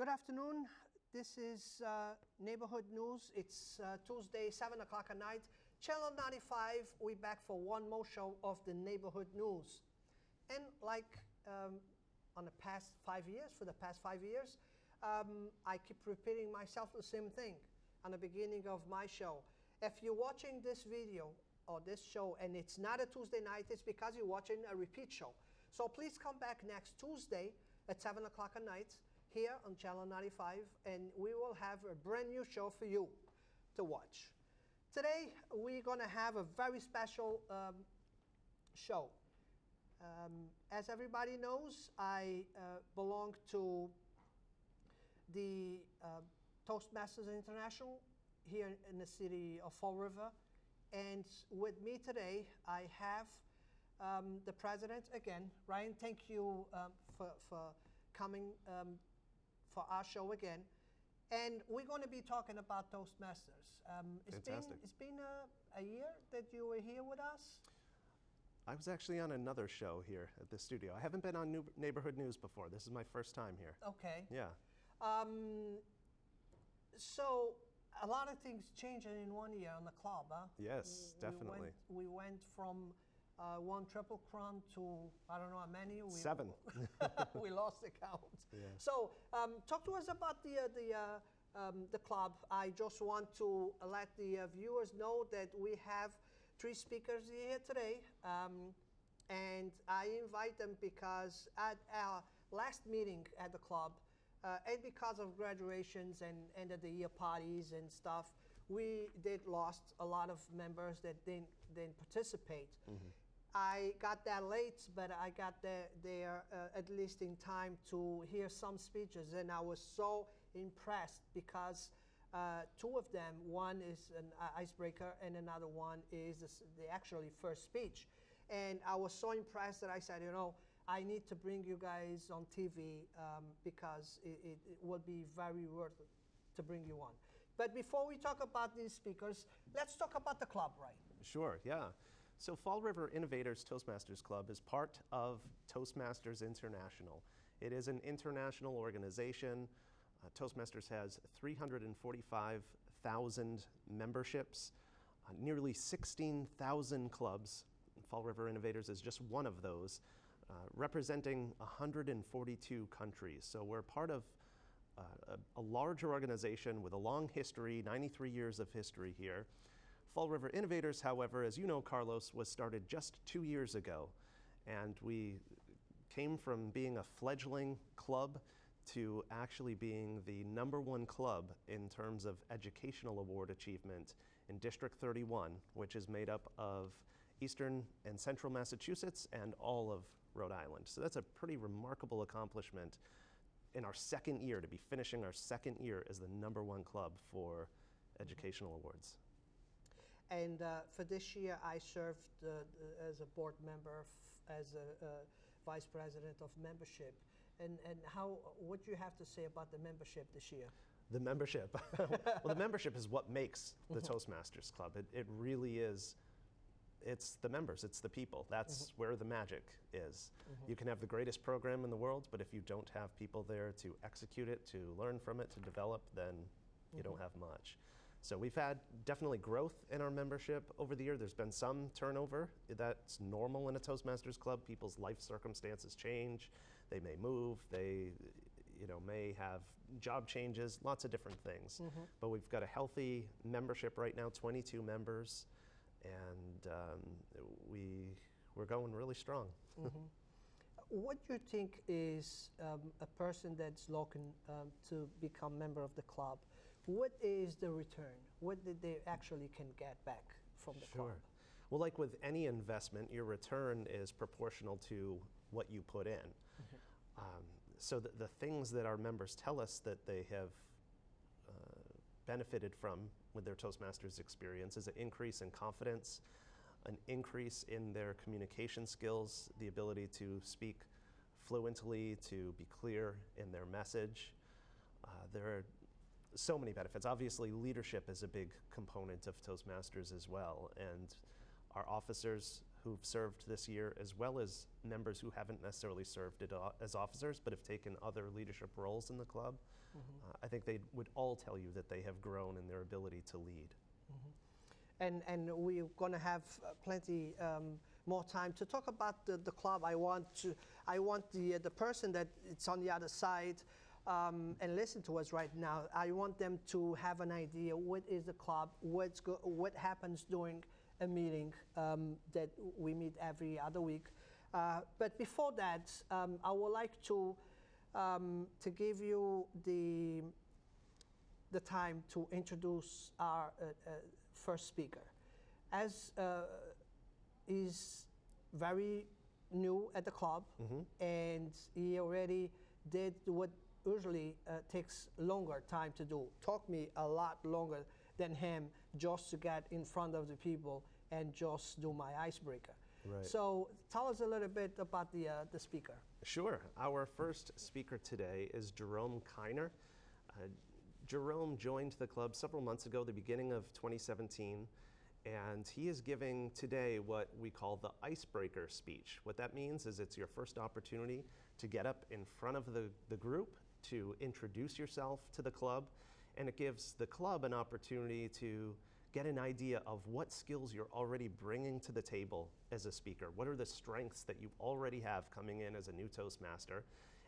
Good afternoon. This is Neighborhood News. It's Tuesday, 7 o'clock at night. Channel 95, we're back for one more show of the Neighborhood News. And like for the past 5 years, I keep repeating myself the same thing on the beginning of my show. If you're watching this video or this show and it's not a Tuesday night, it's because you're watching a repeat show. So please come back next Tuesday at 7 o'clock at night here on Channel 95, and we will have a brand new show for you to watch. Today, we're going to have a very special show. As everybody knows, I belong to the Toastmasters International here in the city of Fall River. And with me today, I have the president again. Ryan, thank you for coming for our show again. And we're going to be talking about Toastmasters. It's been a year that you were here with us. I was actually on another show here at the studio. I haven't been on Neighborhood News before. This is my first time here. Okay. Yeah. So a lot of things changing in 1 year on the club, huh? Yes, definitely. We went from one Triple Crown to, I don't know how many. 7. We lost the count. Yeah. So talk to us about the club. I just want to let the viewers know that we have 3 speakers here today. And I invite them because at our last meeting at the club, and because of graduations and end of the year parties and stuff, we did lost a lot of members that didn't participate. Mm-hmm. I got that late, but I got there at least in time to hear some speeches, and I was so impressed because 2 of them, one is an icebreaker and another one is the actually first speech. And I was so impressed that I said, I need to bring you guys on TV because it will be very worth it to bring you on. But before we talk about these speakers, let's talk about the club, right? Sure, yeah. So Fall River Innovators Toastmasters Club is part of Toastmasters International. It is an international organization. Toastmasters has 345,000 memberships, nearly 16,000 clubs. Fall River Innovators is just one of those, representing 142 countries. So we're part of a larger organization with a long history, 93 years of history here. Fall River Innovators, however, as you know, Carlos, was started just 2 years ago. And we came from being a fledgling club to actually being the #1 club in terms of educational award achievement in District 31, which is made up of Eastern and Central Massachusetts and all of Rhode Island. So that's a pretty remarkable accomplishment in our second year, to be finishing our second year as the #1 club for educational awards. And for this year, I served as a board member, as a vice president of membership. And what do you have to say about the membership this year? The membership. Well, the membership is what makes the Toastmasters Club. It really is. It's the members, it's the people. That's where the magic is. You can have the greatest program in the world, but if you don't have people there to execute it, to learn from it, to develop, then you don't have much. So we've had definitely growth in our membership over the year. There's been some turnover. That's normal in a Toastmasters Club. People's life circumstances change. They may move. They may have job changes, lots of different things. But we've got a healthy membership right now, 22 members. And we're going really strong. What do you think is a person that's looking to become member of the club? What is the return? What did they actually can get back from the club? Well, like with any investment, your return is proportional to what you put in. So the things that our members tell us that they have benefited from with their Toastmasters experience is an increase in confidence, an increase in their communication skills, the ability to speak fluently, to be clear in their message. There are so many benefits. Obviously, leadership is a big component of Toastmasters as well, and our officers who've served this year, as well as members who haven't necessarily served as officers, but have taken other leadership roles in the club. I think they would all tell you that they have grown in their ability to lead. And we're going to have plenty more time to talk about the club. I want the person that it's on the other side and listen to us right now. I want them to have an idea what is the club, what happens during a meeting that we meet every other week. But before that, I would like to give you the time to introduce our first speaker. As is very new at the club, and he already did what usually takes longer time to do. Took me a lot longer than him just to get in front of the people and just do my icebreaker. Right. So tell us a little bit about the speaker. Sure. Our first speaker today is Jerome Kiner. Jerome joined the club several months ago, the beginning of 2017, and he is giving today what we call the icebreaker speech. What that means is it's your first opportunity to get up in front of the group, to introduce yourself to the club, and it gives the club an opportunity to get an idea of what skills you're already bringing to the table as a speaker. What are the strengths that you already have coming in as a new Toastmaster?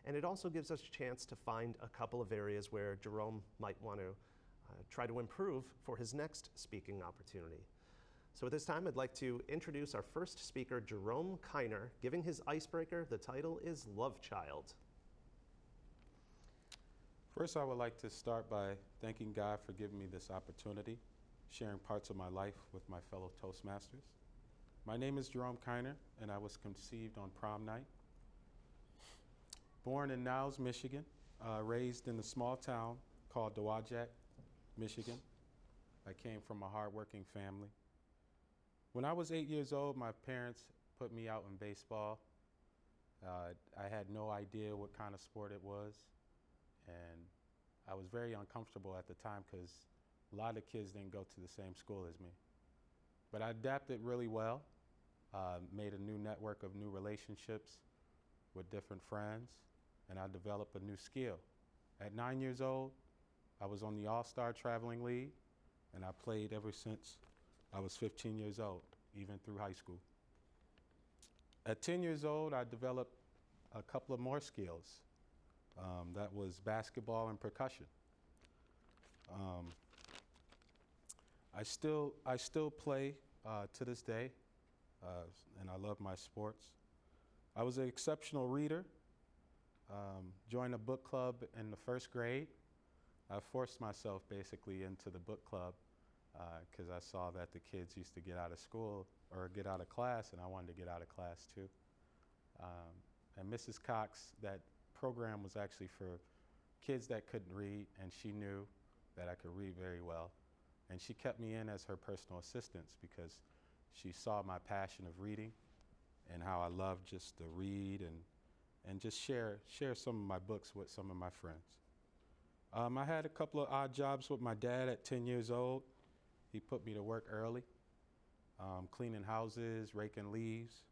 And it also gives us a chance to find a couple of areas where Jerome might want to try to improve for his next speaking opportunity. So at this time, I'd like to introduce our first speaker, Jerome Kiner, giving his icebreaker. The title is Love Child. First, I would like to start by thanking God for giving me this opportunity, sharing parts of my life with my fellow Toastmasters. My name is Jerome Keine, and I was conceived on prom night. Born in Niles, Michigan, raised in a small town called Dowagiac, Michigan. I came from a hardworking family. When I was 8 years old, my parents put me out in baseball. I had no idea what kind of sport it was, and I was very uncomfortable at the time because a lot of kids didn't go to the same school as me. But I adapted really well, made a new network of new relationships with different friends, and I developed a new skill. At 9 years old, I was on the All-Star Traveling League, and I played ever since I was 15 years old, even through high school. At 10 years old, I developed a couple of more skills. That was basketball and percussion. I still play to this day, and I love my sports. I was an exceptional reader. Joined a book club in the first grade. I forced myself basically into the book club because I saw that the kids used to get out of school or get out of class, and I wanted to get out of class too. And Mrs. Cox, that program was actually for kids that couldn't read, and she knew that I could read very well. And she kept me in as her personal assistant because she saw my passion of reading and how I loved just to read and just share some of my books with some of my friends. I had a couple of odd jobs with my dad at 10 years old. He put me to work early, cleaning houses, raking leaves,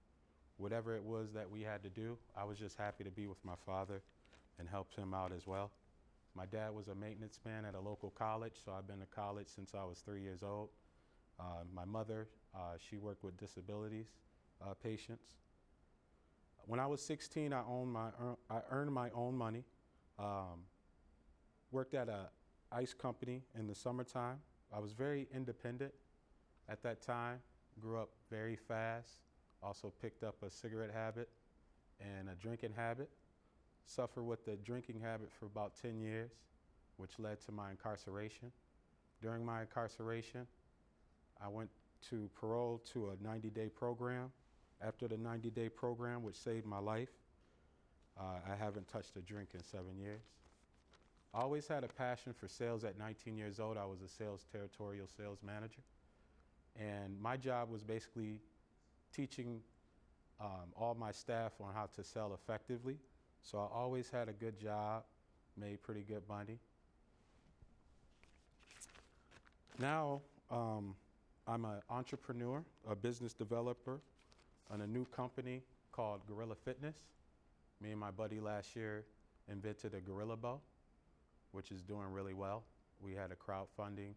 whatever it was that we had to do. I was just happy to be with my father and help him out as well. My dad was a maintenance man at a local college, so I've been to college since I was 3 years old. My mother, she worked with disabilities patients. When I was 16, I earned my own money. Worked at an ice company in the summertime. I was very independent at that time, grew up very fast, also picked up a cigarette habit and a drinking habit. Suffered with the drinking habit for about 10 years, which led to my incarceration. During my incarceration, I went to parole to a 90-day program. After the 90-day program, which saved my life, I haven't touched a drink in 7 years. I always had a passion for sales. At 19 years old, I was a territorial sales manager. And my job was basically teaching all my staff on how to sell effectively. So I always had a good job, made pretty good money. Now, I'm an entrepreneur, a business developer. on a new company called Gorilla Fitness. Me and my buddy last year invented a gorilla bow, which is doing really well. We had a crowdfunding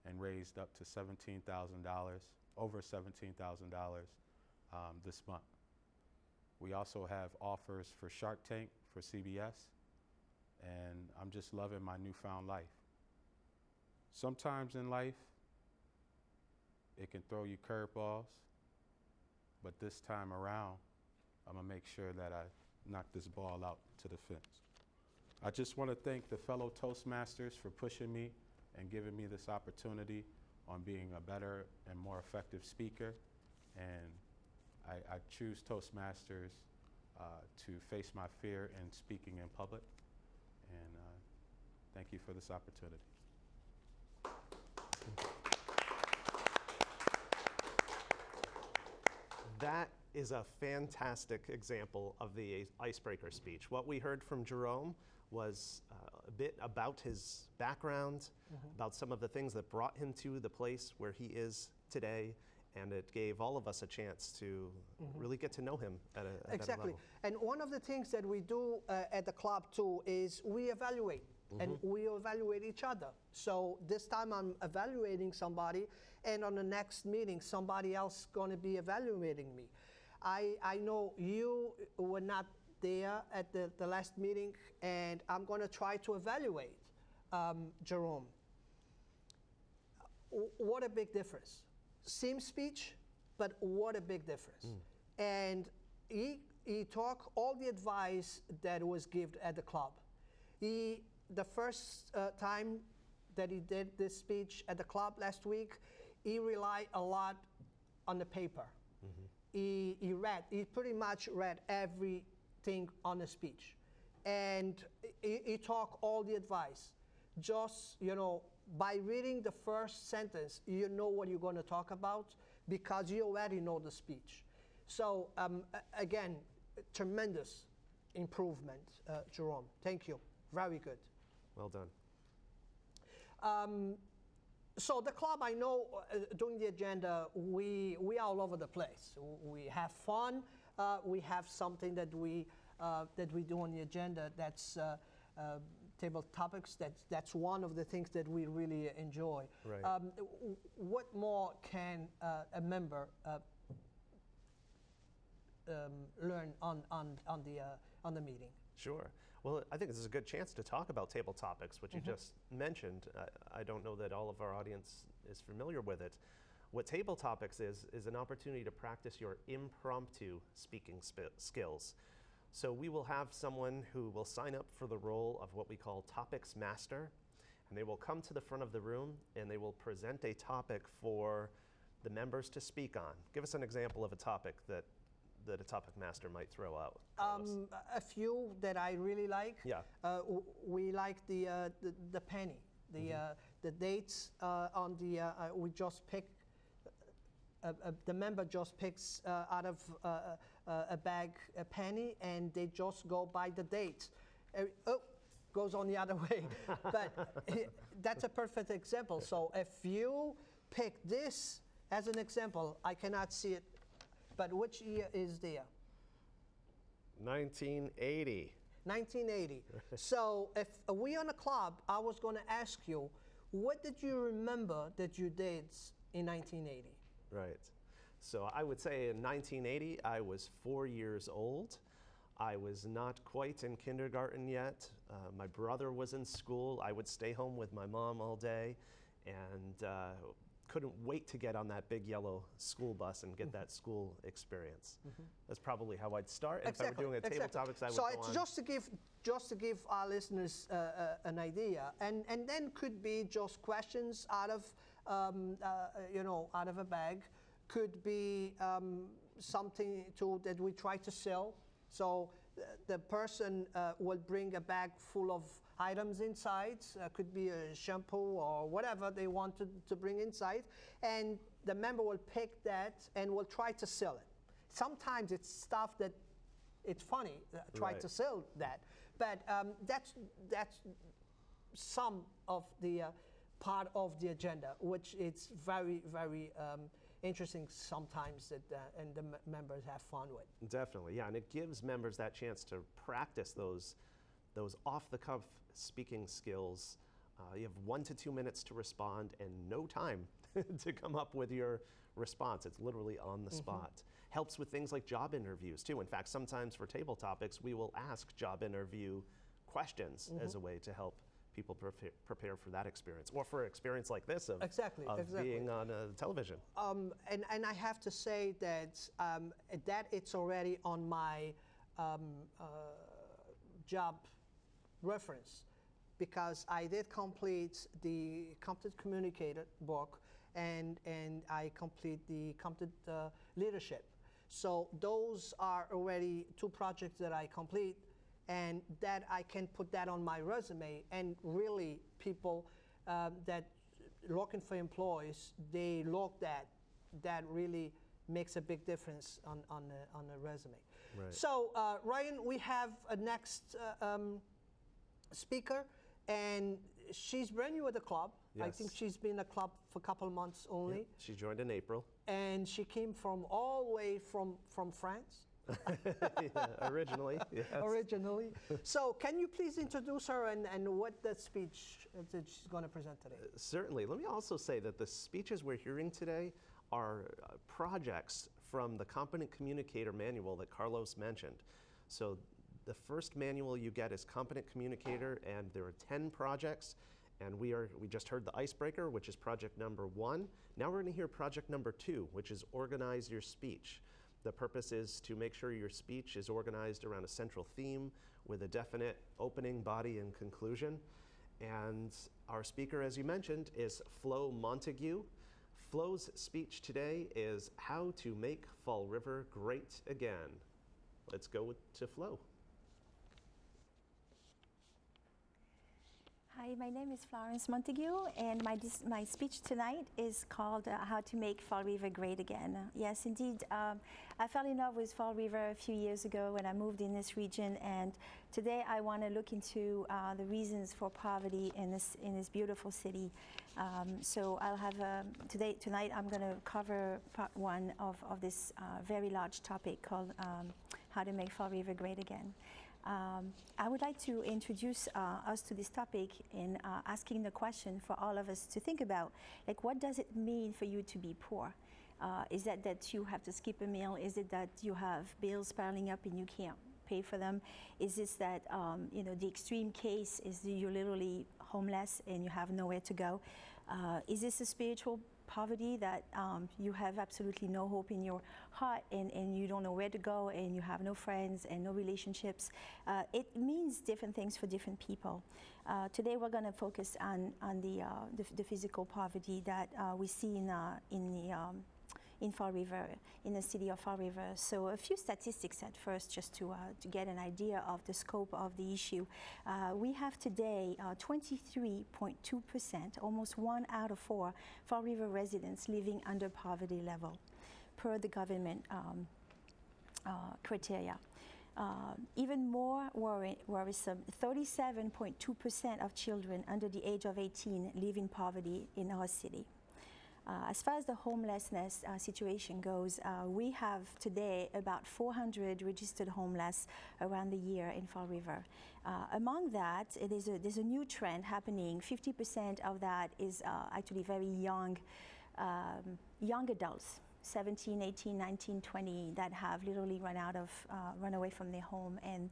and raised up to $17,000, over $17,000 this month. We also have offers for Shark Tank for CBS, and I'm just loving my newfound life. Sometimes in life, it can throw you curveballs, but this time around, I'm gonna make sure that I knock this ball out to the fence. I just want to thank the fellow Toastmasters for pushing me and giving me this opportunity on being a better and more effective speaker. And I choose Toastmasters to face my fear in speaking in public. And thank you for this opportunity. That is a fantastic example of the icebreaker speech. What we heard from Jerome was a bit about his background, about some of the things that brought him to the place where he is today, and it gave all of us a chance to really get to know him at a Exactly. level. And one of the things that we do at the club too is we evaluate. And we evaluate each other. So this time I'm evaluating somebody, and on the next meeting, somebody else going to be evaluating me. I know you were not there at the last meeting, and I'm going to try to evaluate Jerome. What a big difference. Same speech, but what a big difference. And he took all the advice that was given at the club. The first time that he did this speech at the club last week, he relied a lot on the paper. He pretty much read everything on the speech. And he took all the advice. Just, by reading the first sentence, you know what you're going to talk about because you already know the speech. So again, tremendous improvement, Jerome. Thank you. Very good. Well done. So the club, I know, during the agenda, we are all over the place. We have fun. We have something that we do on the agenda. That's table topics. That's one of the things that we really enjoy. Right. What more can a member learn on the meeting? Sure. Well, I think this is a good chance to talk about table topics, which you just mentioned. I don't know that all of our audience is familiar with it. What table topics is an opportunity to practice your impromptu speaking skills. So we will have someone who will sign up for the role of what we call topics master, and they will come to the front of the room and they will present a topic for the members to speak on. Give us an example of a topic that a topic master might throw out. A few that I really like. Yeah. We like the penny, the dates on the. We just pick. The member just picks out of a bag a penny, and they just go by the date. Goes on the other way. But that's a perfect example. So if you pick this as an example, I cannot see it. But which year is there? 1980. 1980. So if we on a club, I was going to ask you, what did you remember that you did in 1980? Right. So I would say in 1980, I was 4 years old. I was not quite in kindergarten yet. My brother was in school. I would stay home with my mom all day and couldn't wait to get on that big yellow school bus and get that school experience. That's probably how I'd start. And Exactly. if I were doing a table topics, I would so go it's on. just to give our listeners an idea, and then could be just questions out of out of a bag, could be something that we try to sell. So the person will bring a bag full of items inside, could be a shampoo or whatever they wanted to bring inside, and the member will pick that and will try to sell it. Sometimes it's stuff that it's funny, try to sell that, but that's some of the part of the agenda, which it's very, very interesting sometimes that and the members have fun with. Definitely, yeah, and it gives members that chance to practice those off-the-cuff speaking skills. You have 1 to 2 minutes to respond and no time to come up with your response. It's literally on the spot. Helps with things like job interviews too. In fact, sometimes for table topics, we will ask job interview questions as a way to help people prepare for that experience, or for an experience like this of being on television. And I have to say that that it's already on my job reference, because I did complete the Competent Communicator book, and I complete the Competent Leadership. So those are already 2 projects that I complete, and that I can put that on my resume. And really, people that looking for employees, they look that really makes a big difference on a resume. Right. So Ryan, we have a next speaker, and she's brand new at the club. I think she's been in the club for a couple of months only. Yep. She joined in April. And she came from all the way from France. Yeah, originally, yes. Originally. So can you please introduce her and what that speech that she's going to present today? Certainly. Let me also say that the speeches we're hearing today are projects from the Competent Communicator Manual that Carlos mentioned. So the first manual you get is Competent Communicator, and there are 10 projects. And we just heard the icebreaker, which is project number 1. Now we're going to hear project number 2, which is organize your speech. The purpose is to make sure your speech is organized around a central theme with a definite opening, body, and conclusion. And our speaker, as you mentioned, is Florence Montague. Flo's speech today is how to make Fall River great again. Let's go to Flo. Hi, my name is Florence Montague, and my speech tonight is called How to Make Fall River Great Again. Yes, indeed. I fell in love with Fall River a few years ago when I moved in this region, and today I want to look into the reasons for poverty in this beautiful city. So I'll have tonight I'm going to cover part 1 of this very large topic called How to Make Fall River Great Again. I would like to introduce us to this topic in asking the question for all of us to think about, like, what does it mean for you to be poor? Is that you have to skip a meal? Is it that you have bills piling up and you can't pay for them? Is this that, the extreme case is you're literally homeless and you have nowhere to go? Is this a spiritual poverty that you have absolutely no hope in your heart and you don't know where to go and you have no friends and no relationships? It means different things for different people. Today we're going to focus on the physical poverty that we see in Fall River, in the city of Fall River. So a few statistics at first, just to get an idea of the scope of the issue. We have today 23.2%, almost 1 out of 4 Fall River residents living under poverty level, per the government criteria. Even more worrisome, 37.2% of children under the age of 18 live in poverty in our city. As far as the homelessness situation goes, we have today about 400 registered homeless around the year in Fall River. Among that, there's a new trend happening. 50% of that is actually very young adults, 17, 18, 19, 20, that have literally run away from their home, and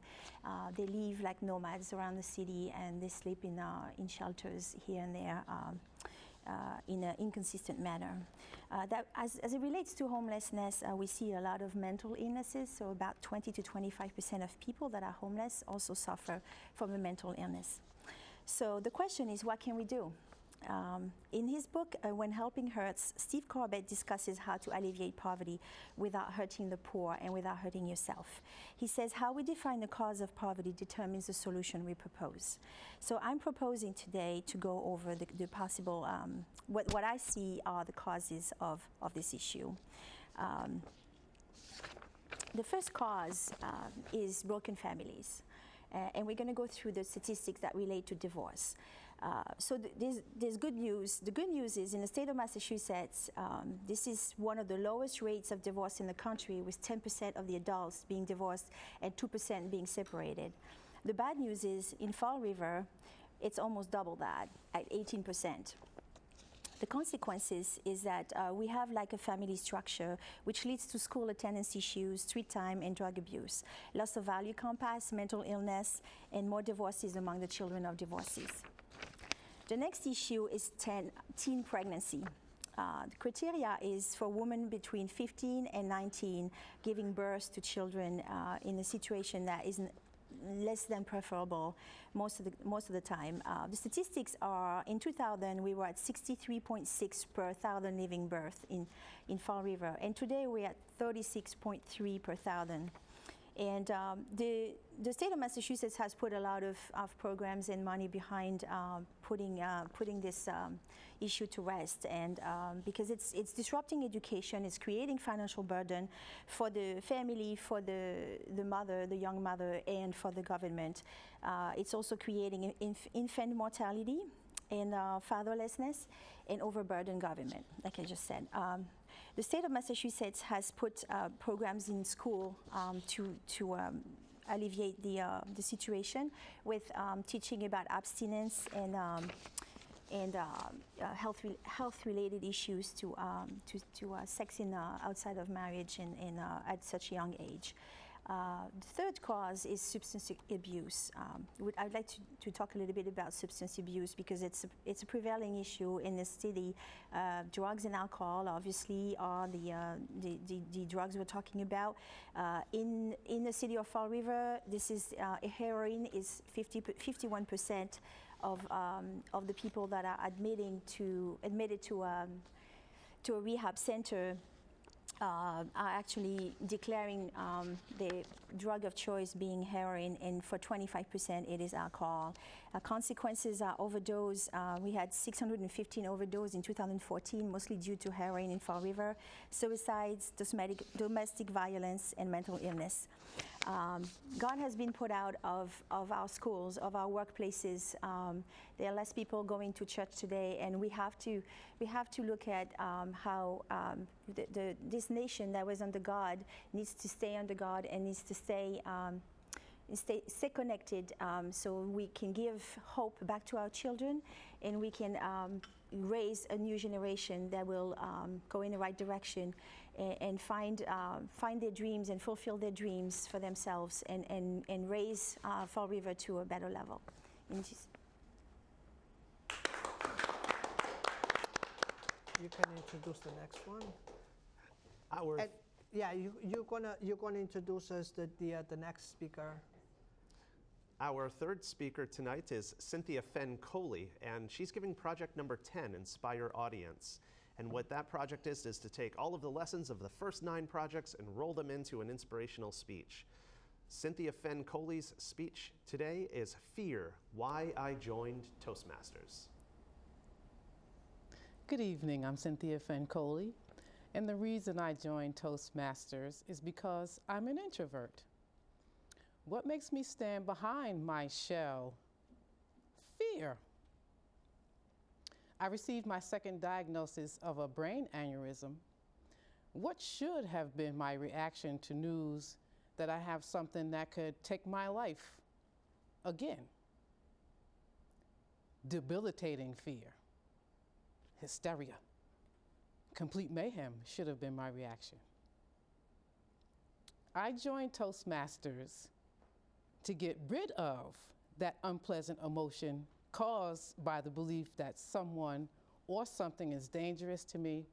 they live like nomads around the city, and they sleep in shelters here and there. In an inconsistent manner. That as it relates to homelessness, we see a lot of mental illnesses, so about 20 to 25% of people that are homeless also suffer from a mental illness. So the question is, what can we do? In his book, When Helping Hurts, Steve Corbett discusses how to alleviate poverty without hurting the poor and without hurting yourself. He says how we define the cause of poverty determines the solution we propose. So I'm proposing today to go over the possible, what I see are the causes of this issue. The first cause is broken families. And we're going to go through the statistics that relate to divorce. So there's good news. The good news is in the state of Massachusetts, this is one of the lowest rates of divorce in the country, with 10% of the adults being divorced and 2% being separated. The bad news is in Fall River, it's almost double that at 18%. The consequences is that we have like a family structure which leads to school attendance issues, street time, and drug abuse, loss of value compass, mental illness, and more divorces among the children of divorcees. The next issue is teen pregnancy. The criteria is for women between 15 and 19 giving birth to children in a situation that is less than preferable most of the time. The statistics are, in 2000, we were at 63.6 per 1,000 living birth in Fall River, and today we're at 36.3 per 1,000. And the state of Massachusetts has put a lot of programs and money behind putting this issue to rest, and because it's disrupting education, it's creating financial burden for the family, for the mother, the young mother, and for the government. It's also creating infant mortality and fatherlessness and overburdened government, like I just said. The state of Massachusetts has put programs in school to alleviate the situation with teaching about abstinence and health-related issues to sex outside of marriage and at such a young age. The third cause is substance abuse. I'd like to talk a little bit about substance abuse because it's a prevailing issue in the city. Drugs and alcohol, obviously, are the drugs we're talking about. In the city of Fall River, this is heroin is 51% of the people that are admitted to a rehab center. Are actually declaring the drug of choice being heroin, and for 25% it is alcohol. Consequences are overdose. We had 615 overdoses in 2014, mostly due to heroin in Fall River, suicides, domestic violence, and mental illness. God has been put out of our schools, of our workplaces. There are less people going to church today, and we have to look at how this nation that was under God needs to stay under God and needs to stay connected, so we can give hope back to our children, and we can raise a new generation that will go in the right direction and find their dreams and fulfill their dreams for themselves, and raise Fall River to a better level. You can introduce the next one. You're gonna introduce us the next speaker. Our third speaker tonight is Cynthia Fenn-Coley, and she's giving project number 10, Inspire Audience. And what that project is to take all of the lessons of the first 9 projects and roll them into an inspirational speech. Cynthia Fenn-Coley's speech today is Fear, Why I Joined Toastmasters. Good evening, I'm Cynthia Fenn-Coley, and the reason I joined Toastmasters is because I'm an introvert. What makes me stand behind my shell? Fear. I received my second diagnosis of a brain aneurysm. What should have been my reaction to news that I have something that could take my life again? Debilitating fear. Hysteria. Complete mayhem should have been my reaction. I joined Toastmasters to get rid of that unpleasant emotion caused by the belief that someone or something is dangerous to me,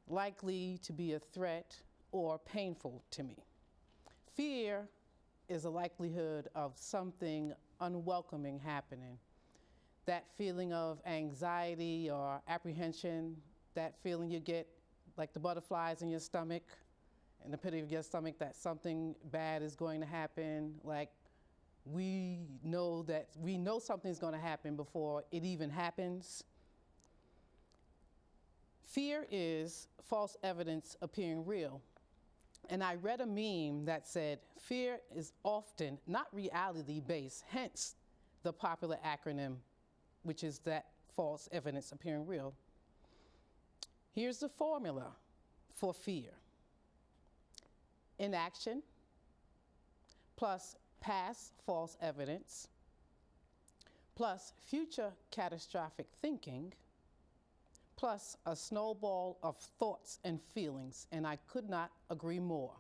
likely to be a threat, or painful to me. Fear is a likelihood of something unwelcoming happening. That feeling of anxiety or apprehension, that feeling you get like the butterflies in your stomach, in the pit of your stomach, that something bad is going to happen, like we know something's going to happen before it even happens. Fear is false evidence appearing real. And I read a meme that said, fear is often not reality-based, hence the popular acronym, which is that false evidence appearing real. Here's the formula for fear. Inaction plus past false evidence plus future catastrophic thinking plus a snowball of thoughts and feelings, and I could not agree more.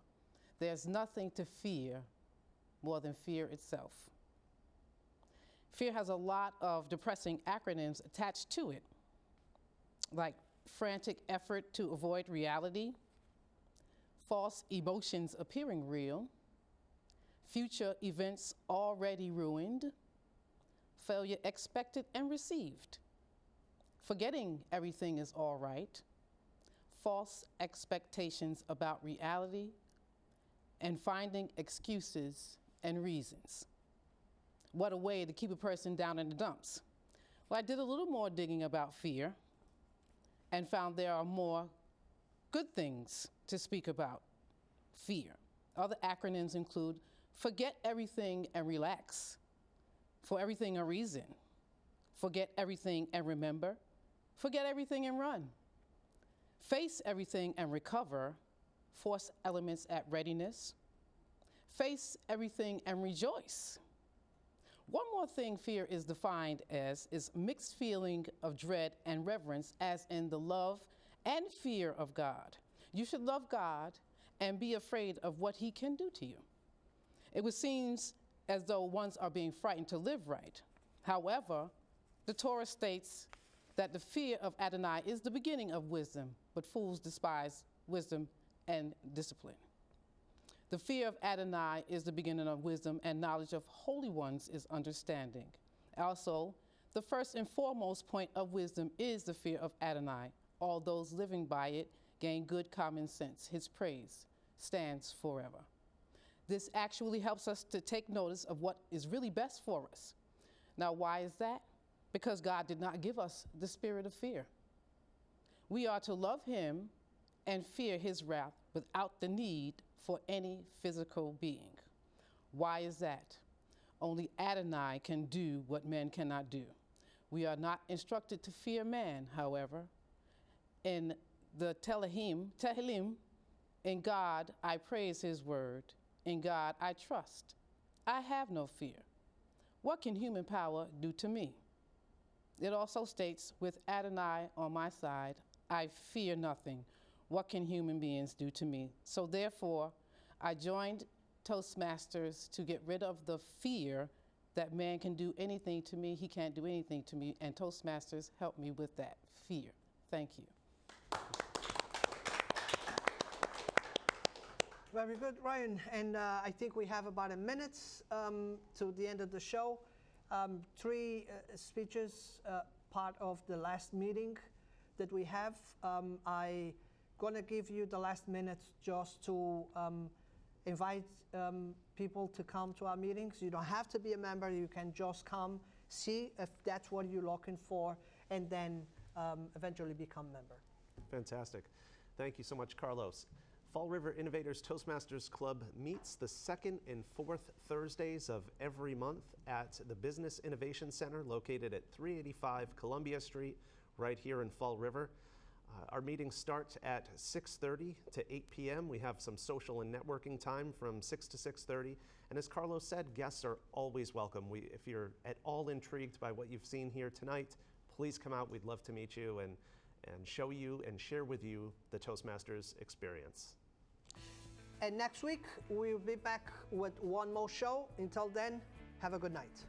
There's nothing to fear more than fear itself. Fear has a lot of depressing acronyms attached to it, like frantic effort to avoid reality, false emotions appearing real, future events already ruined, failure expected and received, forgetting everything is all right, false expectations about reality, and finding excuses and reasons. What a way to keep a person down in the dumps. Well, I did a little more digging about fear and found there are more good things to speak about fear. Other acronyms include forget everything and relax, for everything a reason, forget everything and remember, forget everything and run, face everything and recover, force elements at readiness, face everything and rejoice. One more thing fear is defined as is mixed feeling of dread and reverence, as in the love and fear of God. You should love God and be afraid of what he can do to you. It would seem as though ones are being frightened to live right. However, the Torah states that the fear of Adonai is the beginning of wisdom, but fools despise wisdom and discipline. The fear of Adonai is the beginning of wisdom, and knowledge of holy ones is understanding. Also, the first and foremost point of wisdom is the fear of Adonai. All those living by it gain good common sense. His praise stands forever. This actually helps us to take notice of what is really best for us. Now, why is that? Because God did not give us the spirit of fear. We are to love him and fear his wrath without the need for any physical being. Why is that? Only Adonai can do what men cannot do. We are not instructed to fear man, however. In the Tehillim, in God I praise his word. In God I trust. I have no fear. What can human power do to me? It also states, with Adonai on my side, I fear nothing. What can human beings do to me? So therefore, I joined Toastmasters to get rid of the fear that man can do anything to me, he can't do anything to me, and Toastmasters helped me with that fear. Thank you. Very good, Ryan. And I think we have about a minute to the end of the show. Three speeches, part of the last meeting that we have. I'm going to give you the last minute just to invite people to come to our meetings. You don't have to be a member. You can just come, see if that's what you're looking for, and then eventually become a member. Fantastic. Thank you so much, Carlos. Fall River Innovators Toastmasters Club meets the second and fourth Thursdays of every month at the Business Innovation Center located at 385 Columbia Street, right here in Fall River. Our meetings start at 6:30 to 8 p.m. We have some social and networking time from 6 to 6:30. And as Carlos said, guests are always welcome. If you're at all intrigued by what you've seen here tonight, please come out. We'd love to meet you and show you and share with you the Toastmasters experience. And next week, we'll be back with one more show. Until then, have a good night.